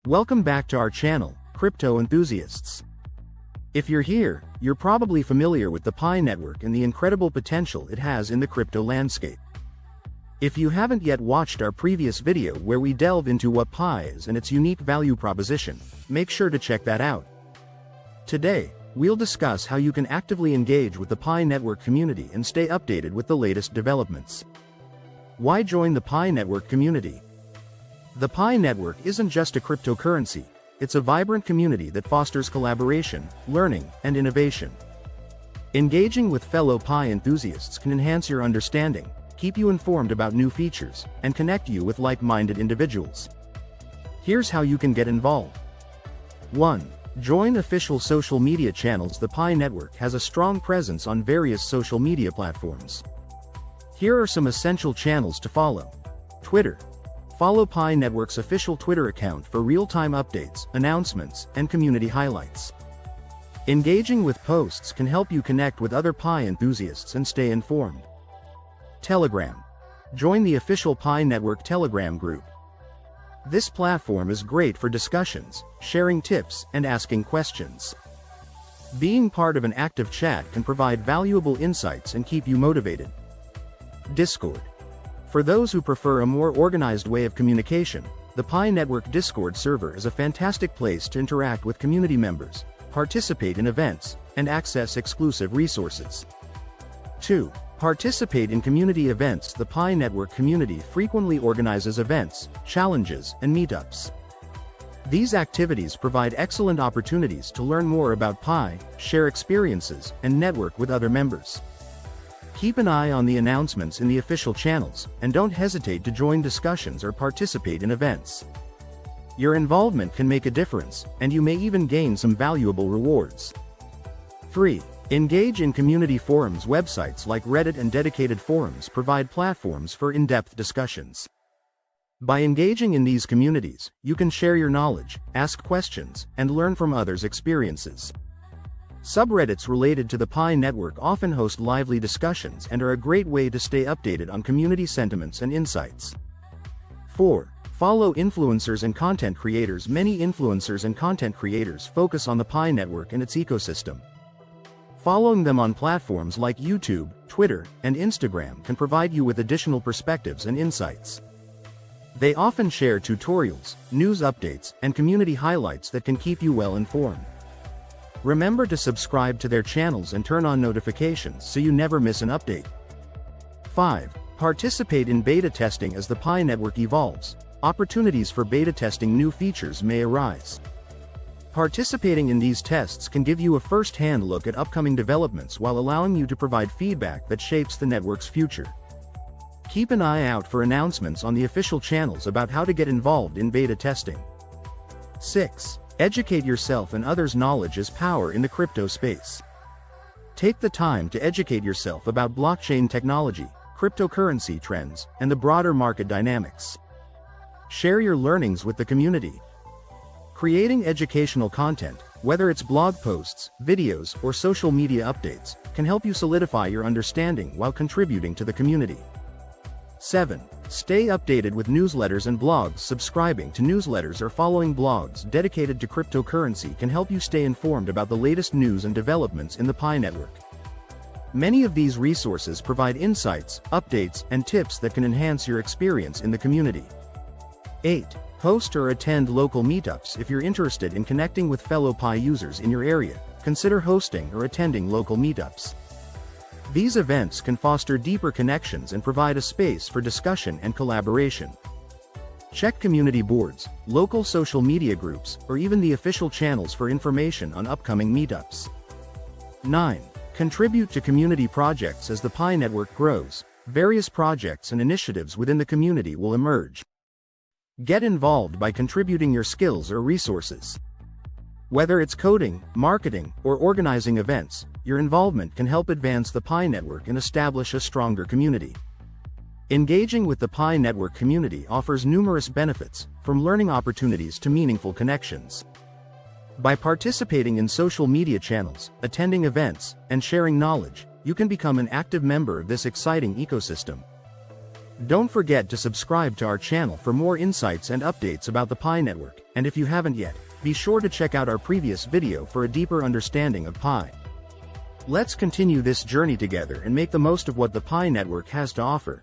Welcome back to our channel, Crypto Enthusiasts. If you're here, you're probably familiar with the Pi network and the incredible potential it has in the crypto landscape. If you haven't yet watched our previous video where we delve into what Pi is and its unique value proposition, make sure to check that out. Today, we'll discuss how you can actively engage with the Pi network community and stay updated with the latest developments. Why join the Pi network community? The Pi network isn't just a cryptocurrency, it's a vibrant community that fosters collaboration, learning, and innovation. Engaging with fellow Pi enthusiasts can enhance your understanding, keep you informed about new features, and connect you with like-minded individuals. Here's how you can get involved. 1. Join official social media channels. The Pi network has a strong presence on various social media platforms. Here are some essential channels to follow. Twitter. Follow Pi network's official Twitter account for real-time updates, announcements, and community highlights. Engaging with posts can help you connect with other Pi enthusiasts and stay informed. Telegram. Join the official Pi network Telegram group. This platform is great for discussions, sharing tips, and asking questions. Being part of an active chat can provide valuable insights and keep you motivated. Discord. For those who prefer a more organized way of communication, the Pi network Discord server is a fantastic place to interact with community members, participate in events, and access exclusive resources. 2. Participate in community events. The Pi network community frequently organizes events, challenges, and meetups. These activities provide excellent opportunities to learn more about Pi, share experiences, and network with other members. Keep an eye on the announcements in the official channels, and don't hesitate to join discussions or participate in events. Your involvement can make a difference, and you may even gain some valuable rewards. 3. Engage in community forums. Websites like Reddit and dedicated forums provide platforms for in-depth discussions. By engaging in these communities, you can share your knowledge, ask questions, and learn from others' experiences. Subreddits related to the Pi network often host lively discussions and are a great way to stay updated on community sentiments and insights. 4. Follow influencers and content creators. Many influencers and content creators focus on the Pi network and its ecosystem. Following them on platforms like YouTube, Twitter, and Instagram can provide you with additional perspectives and insights. They often share tutorials, news updates, and community highlights that can keep you well informed. Remember to subscribe to their channels and turn on notifications so you never miss an update. 5. Participate in beta testing. As the Pi network evolves, opportunities for beta testing new features may arise. Participating in these tests can give you a first-hand look at upcoming developments while allowing you to provide feedback that shapes the network's future. Keep an eye out for announcements on the official channels about how to get involved in beta testing. 6. Educate yourself and others. Knowledge is power in the crypto space. Take the time to educate yourself about blockchain technology, cryptocurrency trends, and the broader market dynamics. Share your learnings with the community. Creating educational content, whether it's blog posts, videos, or social media updates, can help you solidify your understanding while contributing to the community. 7. Stay updated with newsletters and blogs. Subscribing to newsletters or following blogs dedicated to cryptocurrency can help you stay informed about the latest news and developments in the Pi network. Many of these resources provide insights, updates, and tips that can enhance your experience in the community. 8. Host or attend local meetups. If you're interested in connecting with fellow Pi users in your area, consider hosting or attending local meetups. These events can foster deeper connections and provide a space for discussion and collaboration. Check community boards, local social media groups, or even the official channels for information on upcoming meetups. 9. Contribute to community projects. As the Pi network grows, various projects and initiatives within the community will emerge. Get involved by contributing your skills or resources. Whether it's coding, marketing, or organizing events, your involvement can help advance the Pi network and establish a stronger community. Engaging with the Pi network community offers numerous benefits, from learning opportunities to meaningful connections. By participating in social media channels, attending events, and sharing knowledge, you can become an active member of this exciting ecosystem. Don't forget to subscribe to our channel for more insights and updates about the Pi network, and if you haven't yet, be sure to check out our previous video for a deeper understanding of Pi. Let's continue this journey together and make the most of what the Pi network has to offer.